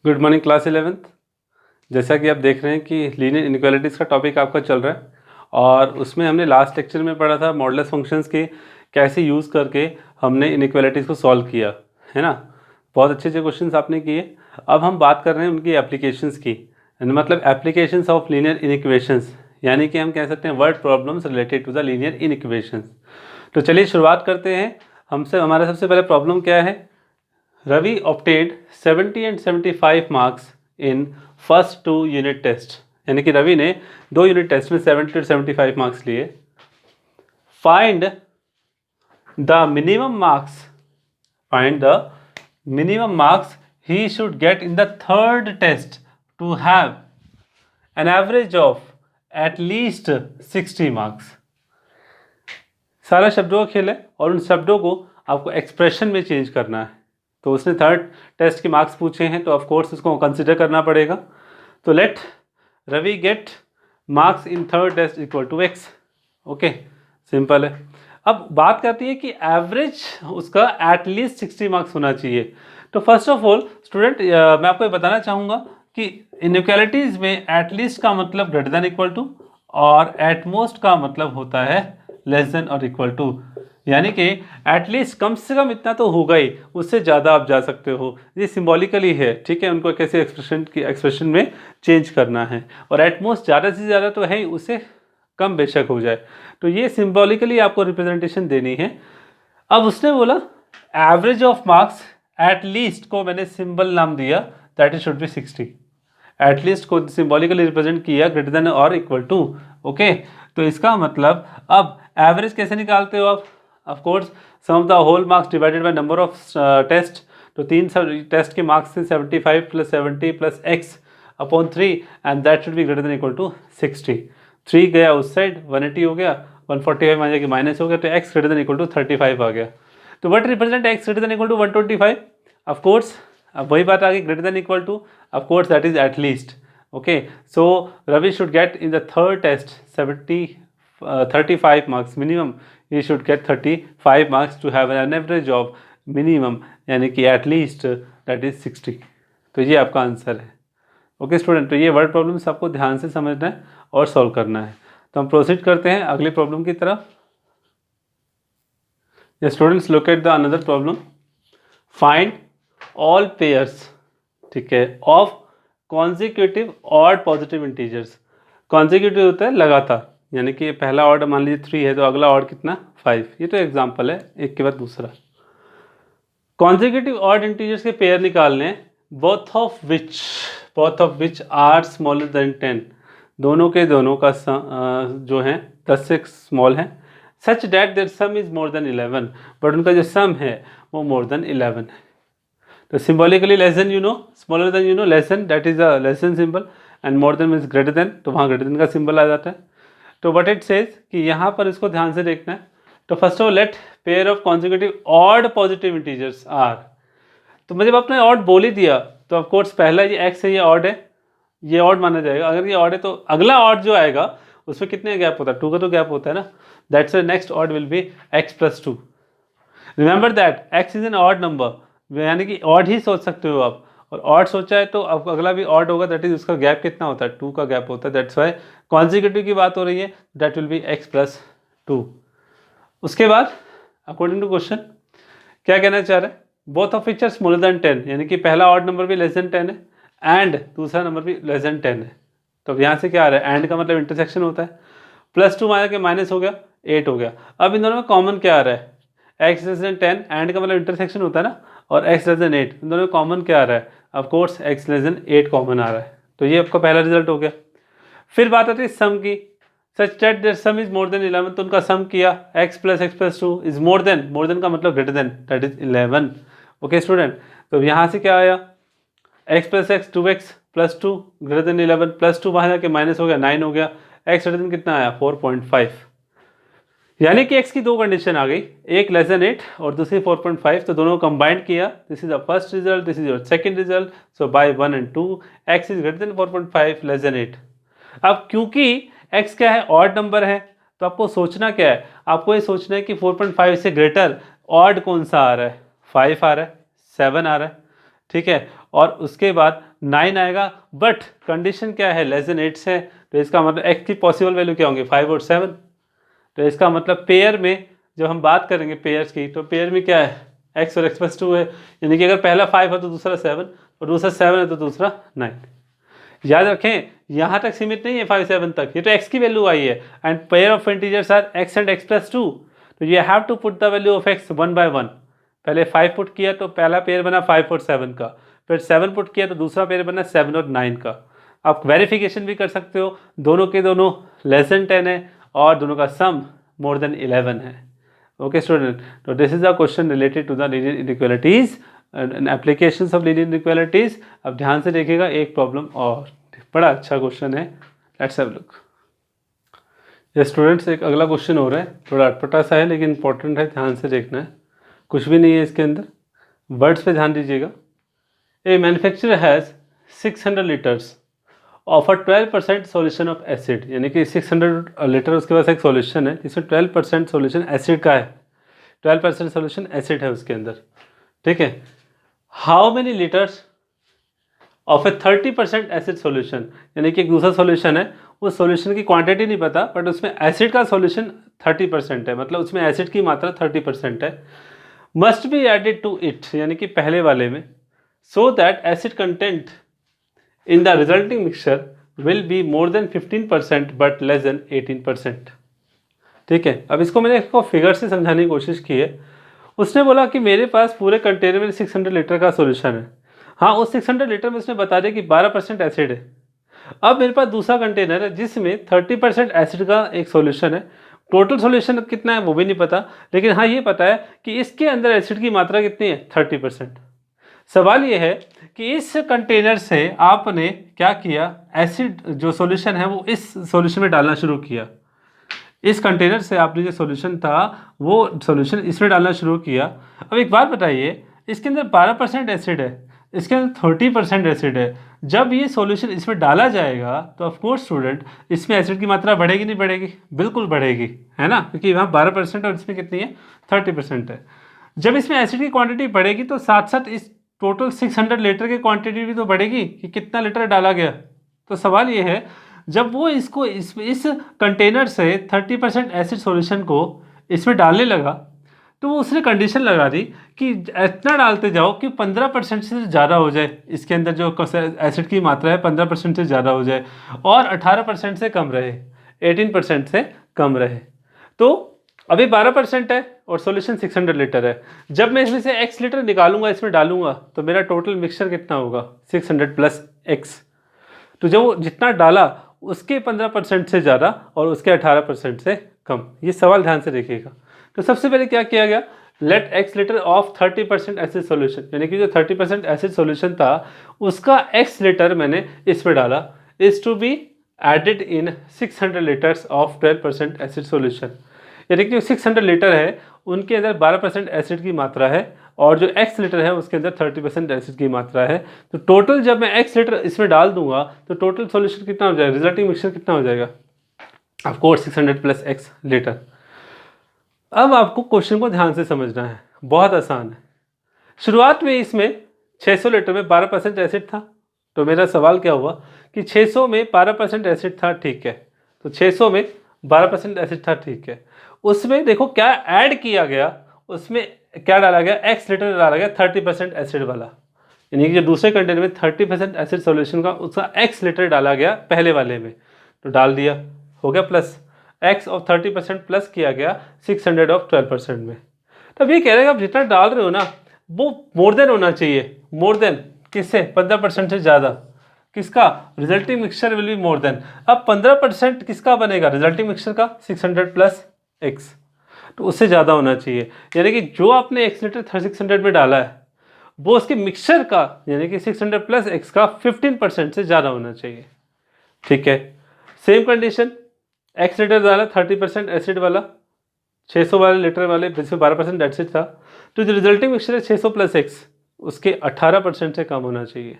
Good morning class 11th। जैसा कि आप देख रहे हैं कि लीनियर इनइक्वालिटीज़ का टॉपिक आपका चल रहा है और उसमें हमने लास्ट लेक्चर में पढ़ा था मॉडुलस फंक्शंस के कैसे यूज़ करके हमने इनइक्वालिटीज़ को सॉल्व किया है ना। बहुत अच्छे अच्छे क्वेश्चंस आपने किए। अब हम बात कर रहे हैं उनकी एप्लीकेशंस की, मतलब एप्लीकेशंस ऑफ लीनियर इनइक्वेशंस, यानी कि हम कह सकते हैं word problems related to the linear inequations. तो चलिए शुरुआत करते हैं। हमारा सबसे पहले प्रॉब्लम क्या है। Ravi obtained 70 and 75 marks in first 2 unit test, यानी कि रवि ने 2 यूनिट टेस्ट में 70 और 75 मार्क्स लिए। Find the minimum marks he should get in the third test to have an average of at least 60 marks. सारा शब्दों का खेल है और उन शब्दों को आपको एक्सप्रेशन में चेंज करना है। तो उसने थर्ड टेस्ट के मार्क्स पूछे हैं तो ऑफ कोर्स उसको कंसिडर करना पड़ेगा। तो let Ravi get marks in third test equal to x. Okay, simple है। अब बात करती है कि एवरेज उसका एटलीस्ट 60 मार्क्स होना चाहिए। तो फर्स्ट ऑफ ऑल स्टूडेंट, मैं आपको ये बताना चाहूँगा कि इनइक्वालिटीज़ में एटलीस्ट का मतलब ग्रेटर देन इक्वल टू और एटमोस्ट का मतलब होता है लेस देन और इक्वल टू, यानी कि एटलीस्ट कम से कम इतना तो होगा ही, उससे ज़्यादा आप जा सकते हो। ये सिंबॉलिकली है, ठीक है, उनको कैसे एक्सप्रेशन में चेंज करना है। और एटमोस्ट ज़्यादा से ज़्यादा तो है ही, उससे कम बेशक हो जाए। तो ये सिंबॉलिकली आपको रिप्रेजेंटेशन देनी है। अब उसने बोला एवरेज ऑफ मार्क्स, एटलीस्ट को मैंने सिंबल नाम दिया, that is should be 60। At least को सिंबॉलिकली रिप्रेजेंट किया ग्रेटर देन और इक्वल टू। ओके, तो इसका मतलब अब एवरेज कैसे निकालते हो आप। Of course sum of the whole marks divided by number of test. तो 3 टेस्ट के मार्क्स से 75 + 70 + x upon 3 and that should be greater than equal to 60। 3 गया उस साइड, 180 हो गया, 145 आ जाके माइनस हो गया, तो x greater than equal to 35 आ गया। तो what represent x greater than equal to 125। Of course अब वही बात आ गई, greater than equal to, of course that is at least. Okay, so Ravi should get in the third test 35 marks minimum. He should get 35 marks to have an average of minimum, यानी कि at least that is 60। तो ये आपका answer है। Okay student, तो ये word problems आपको ध्यान से समझना है और सॉल्व करना है। तो हम प्रोसीड करते हैं अगली प्रॉब्लम की तरफ। Students look at the another problem. Find all pairs, ठीक है, of consecutive odd positive integers. Consecutive होता है लगातार, यानी कि पहला ऑर्डर मान लीजिए 3 है तो अगला ऑर्डर कितना 5। ये तो एग्जांपल है, एक के बाद दूसरा। कॉन्जिक्यूटिव ऑड इंटीजर्स के पेयर निकालने हैं, both of which are smaller than 10। दोनों के दोनों का जो है 10 से स्मॉल है। Such that their sum is more than 11, but उनका जो सम है वो मोर देन 11 है। तो symbolically less than you know, smaller than you know, less than that is a less than symbol, and more than means greater than, तो वहाँ greater than का symbol आ जाता है। तो व्हाट इट सेज कि यहाँ पर इसको ध्यान से देखना है। तो first of let pair of consecutive odd positive integers are. तो मुझे आपने ऑड बोल ही दिया तो ऑफ कोर्स पहला ये एक्स है, ये ऑड है, ये ऑड माना जाएगा। अगर ये ऑड है तो अगला ऑड जो आएगा उसमें कितने गैप होता है, 2 का तो गैप होता है ना। That's why next odd will be x + 2। Remember that x is an odd number, यानी कि ऑड ही सोच सकते हो आप, और ऑड सोचा है तो अब अगला भी ऑड होगा, दैट इज उसका गैप कितना होता है, 2 का गैप होता है। दैट्स वाई कॉन्जिक्यूटिव की बात हो रही है, दैट विल बी x + 2। उसके बाद अकॉर्डिंग टू क्वेश्चन क्या कहना चाह रहा है, both of which are smaller than 10, यानी कि पहला ऑड नंबर भी लेस देन 10 है एंड दूसरा नंबर भी लेस देन 10 है। तो अब यहाँ से क्या आ रहा है, एंड का मतलब इंटरसेक्शन होता है। +2 माना के माइनस हो गया, 8 हो गया। अब इन दोनों में कॉमन क्या आ रहा है, x लेस देन 10, एंड का मतलब इंटरसेक्शन होता है ना, और x लेस देन 8, इन दोनों में कॉमन क्या आ रहा है, of course x less than 8 common आ रहा है। तो ये आपका पहला रिजल्ट हो गया। फिर बात आती है सम की, such that their sum is more than 11, तो उनका सम किया x + 2 इज मोर देन का मतलब greater than, that is 11। Okay student, तो यहाँ से क्या आया, x + x 2x + 2 greater than 11, +2 वहाँ जाके माइनस हो गया, 9 हो गया, x ग्रेटर देन कितना आया 4.5। यानी कि x की 2 कंडीशन आ गई, एक लेस देन 8 और दूसरी 4.5, तो दोनों को कंबाइंड किया, this is the first result, this is your second result. So by 1 and 2 x is greater than 4.5 less than 8। अब क्योंकि x क्या है, ऑड नंबर है, तो आपको सोचना क्या है, आपको ये सोचना है कि 4.5 से ग्रेटर ऑड कौन सा आ रहा है, 5 आ रहा है, 7 आ रहा है, ठीक है, और उसके बाद 9 आएगा, बट कंडीशन क्या है, लेस देन 8 से, तो इसका मतलब x की पॉसिबल वैल्यू क्या होंगी, 5 और 7। तो इसका मतलब पेयर में जब हम बात करेंगे पेयर्स की, तो पेयर में क्या है, x और x+2 है, यानी कि अगर पहला 5 है तो दूसरा 7, और दूसरा 7 है तो दूसरा 9। याद रखें यहाँ तक सीमित नहीं है 5 7 तक, ये तो x की वैल्यू आई है, and pair of integers are x and x+2, तो you have to put the value of x one by one. पहले 5 पुट किया तो पहला पेयर बना 5 और 7 का, फिर 7 पुट किया तो दूसरा पेयर बना 7 और 9 का। आप वेरिफिकेशन भी कर सकते हो, दोनों के दोनों लेस देन 10 है और दोनों का सम मोर देन 11 है। Okay student, so this is a question related to the linear inequalities and applications of linear inequalities. अब ध्यान से देखिएगा एक प्रॉब्लम और, बड़ा अच्छा क्वेश्चन है, लेट्स हैव लुक। ये स्टूडेंट्स एक अगला क्वेश्चन हो रहा है, थोड़ा अटपटा सा है लेकिन इंपॉर्टेंट है, ध्यान से देखना है, कुछ भी नहीं है इसके अंदर, वर्ड्स पे ध्यान दीजिएगा। A manufacturer has 600 litres of a 12% solution of acid, यानी कि 600 लीटर उसके पास एक सॉल्यूशन है जिसमें 12% सॉल्यूशन एसिड का है, 12% सॉल्यूशन एसिड है उसके अंदर, ठीक है। How many litres of A 30% acid solution, यानी कि एक दूसरा सॉल्यूशन है, उस सॉल्यूशन की क्वांटिटी नहीं पता बट उसमें एसिड का सॉल्यूशन 30% है, मतलब उसमें एसिड की मात्रा 30% है, must be added to it, यानी कि पहले वाले में, so that acid content in the resulting mixture will be more than 15% but less than 18%। ठीक है, अब इसको मैंने इसको फिगर से समझाने की कोशिश की है। उसने बोला कि मेरे पास पूरे कंटेनर में 600 लीटर का सॉल्यूशन है, हाँ उस 600 लीटर में उसने बता दिया कि 12% एसिड है। अब मेरे पास दूसरा कंटेनर है जिसमें 30% एसिड का एक सॉल्यूशन है, टोटल सॉल्यूशन कितना है वो भी नहीं पता, लेकिन हाँ ये पता है कि इसके अंदर एसिड की मात्रा कितनी है, 30%। सवाल ये है कि इस कंटेनर से आपने क्या किया, एसिड जो सॉल्यूशन है वो इस सॉल्यूशन में डालना शुरू किया, इस कंटेनर से आपने जो सॉल्यूशन था वो सॉल्यूशन इसमें डालना शुरू किया। अब एक बात बताइए, इसके अंदर 12% एसिड है, इसके अंदर 30% एसिड है, जब ये सॉल्यूशन इसमें डाला जाएगा तो ऑफ कोर्स स्टूडेंट इसमें एसिड की मात्रा बढ़ेगी नहीं बढ़ेगी, बिल्कुल बढ़ेगी, है ना, क्योंकि यहाँ 12% और इसमें कितनी है, 30% है। जब इसमें एसिड की क्वांटिटी बढ़ेगी तो साथ साथ इस टोटल 600 लीटर की क्वांटिटी भी तो बढ़ेगी कि कितना लीटर डाला गया। तो सवाल ये है, जब वो इसको इस कंटेनर से 30% एसिड सॉल्यूशन को इसमें डालने लगा तो वो उसने कंडीशन लगा दी कि इतना डालते जाओ कि 15% से ज़्यादा हो जाए, इसके अंदर जो एसिड की मात्रा है 15% से ज़्यादा हो जाए और 18% से कम रहे, 18% से कम रहे। तो अभी 12% है और सॉल्यूशन 600 लीटर है, जब मैं इसमें से x लीटर निकालूंगा इसमें डालूंगा तो मेरा टोटल मिक्सचर कितना होगा, 600 प्लस x। तो जो जितना डाला उसके 15% से ज़्यादा और उसके 18% से कम। ये सवाल ध्यान से देखिएगा। तो सबसे पहले क्या किया गया, let x litre of 30% acid solution, यानी कि जो 30% एसिड सॉल्यूशन था उसका x लीटर मैंने इसमें डाला, is to be added in 600 litres of 12% acid solution, यानी कि 600 लीटर है उनके अंदर 12% एसिड की मात्रा है और जो x लीटर है उसके अंदर 30% एसिड की मात्रा है। तो टोटल जब मैं x लीटर इसमें डाल दूंगा तो टोटल सॉल्यूशन कितना हो जाएगा, रिजल्टिंग मिक्सचर कितना हो जाएगा, of course 600 plus x litre. अब आपको क्वेश्चन को ध्यान से समझना है, बहुत आसान है। शुरुआत में इसमें 600 लीटर में 12% एसिड था, तो मेरा सवाल क्या हुआ कि 600 में 12% एसिड था, ठीक है, तो 600 में 12% एसिड था, ठीक है, उसमें देखो क्या ऐड किया गया, उसमें क्या डाला गया, x लीटर डाला गया 30% एसिड वाला, यानी कि जो दूसरे कंटेनर में 30% एसिड सॉल्यूशन का उसका x लीटर डाला गया पहले वाले में, तो डाल दिया, हो गया प्लस x ऑफ 30% प्लस किया गया 600 ऑफ 12% में। तो अब ये कह रहे हैं आप जितना डाल रहे हो ना वो मोर देन होना चाहिए, मोर देन किससे, 15% से ज़्यादा, किसका, resulting mixture will be more then. अब 15% किसका बनेगा, रिजल्टिंग मिक्सचर का, 600 प्लस x, तो उससे ज़्यादा होना चाहिए, यानी कि जो आपने x लीटर 600 में डाला है वो उसके मिक्सचर का यानी कि 600 प्लस x का 15% से ज़्यादा होना चाहिए, ठीक है। सेम कंडीशन, x लीटर डाला 30% एसिड वाला, 600 वाले लीटर वाले जिसमें 12% एसिड था, तो जो रिजल्टिंग मिक्सचर है 600 प्लस x उसके 18% से कम होना चाहिए,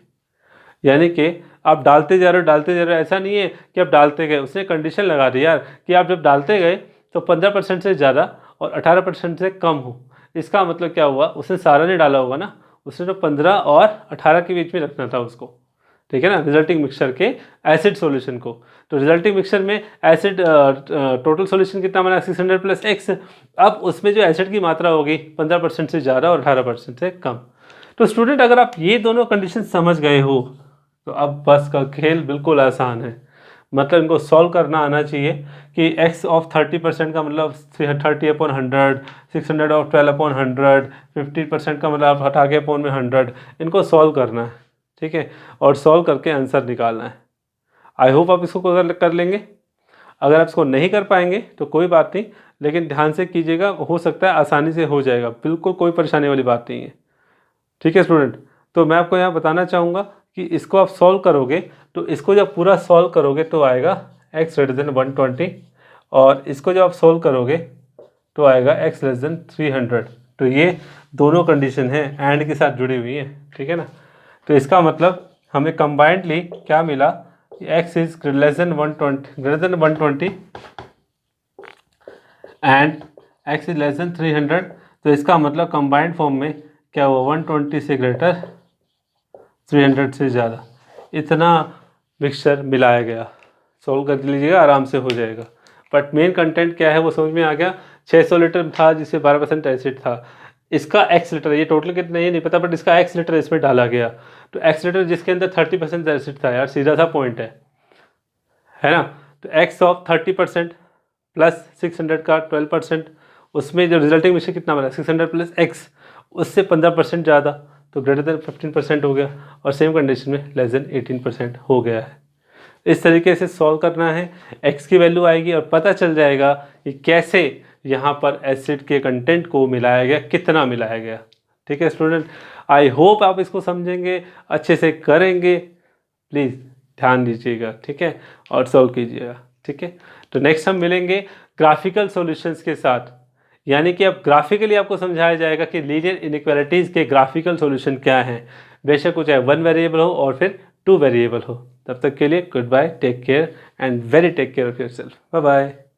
यानी कि आप डालते जा रहे हो, ऐसा नहीं है कि आप डालते गए, उसने कंडीशन लगा दी यार कि आप जब डालते गए तो 15% से ज़्यादा और 18% से कम हो। इसका मतलब क्या हुआ, उसने सारा नहीं डाला होगा ना, उसने तो 15 और 18 के बीच में रखना था उसको, ठीक है ना, रिजल्टिंग मिक्सचर के एसिड सॉल्यूशन को। तो रिजल्टिंग मिक्सचर में एसिड टोटल सॉल्यूशन कितना बना 600 + x। अब उसमें जो एसिड की मात्रा होगी 15% से ज़्यादा और 18% से कम। तो स्टूडेंट अगर आप ये दोनों कंडीशन समझ गए हो तो अब बस का खेल बिल्कुल आसान है। मतलब इनको सॉल्व करना आना चाहिए कि x ऑफ 30% का मतलब 30/100, 600 ऑफ 12/100, 50% का मतलब आप हटा के अपॉन में 100, इनको सॉल्व करना है, ठीक है, और सॉल्व करके आंसर निकालना है। आई होप आप इसको कर लेंगे। अगर आप इसको नहीं कर पाएंगे तो कोई बात नहीं, लेकिन ध्यान से कीजिएगा, हो सकता है आसानी से हो जाएगा, बिल्कुल कोई परेशानी वाली बात नहीं है, ठीक है स्टूडेंट। तो मैं आपको यहाँ बताना चाहूँगा कि इसको आप सॉल्व करोगे तो इसको जब पूरा सॉल्व करोगे तो आएगा x > 120, और इसको जब आप सॉल्व करोगे तो आएगा x < 300। तो ये दोनों कंडीशन है एंड के साथ जुड़ी हुई है, ठीक है ना। तो इसका मतलब हमें कंबाइंडली क्या मिला कि x is greater than 120 and x is < 300। तो इसका मतलब कंबाइंड फॉर्म में क्या हुआ 120 से ग्रेटर 300 से ज़्यादा, इतना मिक्सचर मिलाया गया। सॉल्व कर लीजिएगा, आराम से हो जाएगा। बट मेन कंटेंट क्या है वो समझ में आ गया। 600 लीटर था जिससे 12% एसिड था, इसका x लीटर, ये टोटल कितना ये नहीं पता, बट इसका x लीटर इसमें डाला गया। तो x लीटर जिसके अंदर 30% एसिड था, यार सीधा सा पॉइंट है ना। तो x ऑफ 30% प्लस 600 का 12%, उसमें जो रिजल्टिंग मिक्सचर कितना बना 600 + x, उससे 15% ज़्यादा, तो ग्रेटर देन 15% हो गया, और सेम कंडीशन में लेस देन 18% हो गया है। इस तरीके से सॉल्व करना है, x की वैल्यू आएगी और पता चल जाएगा कि कैसे यहाँ पर एसिड के कंटेंट को मिलाया गया, कितना मिलाया गया, ठीक है स्टूडेंट। आई होप आप इसको समझेंगे, अच्छे से करेंगे, प्लीज़ ध्यान दीजिएगा, ठीक है, और सॉल्व कीजिएगा, ठीक है। तो नेक्स्ट हम मिलेंगे ग्राफिकल सॉल्यूशंस के साथ, यानी कि अब ग्राफिकली आपको समझाया जाएगा कि लीनियर इनइक्वालिटीज़ के ग्राफिकल सॉल्यूशन क्या हैं, बेशक वो चाहे 1 वेरिएबल हो और फिर 2 वेरिएबल हो। तब तक के लिए goodbye, take care and very take care of yourself, bye bye.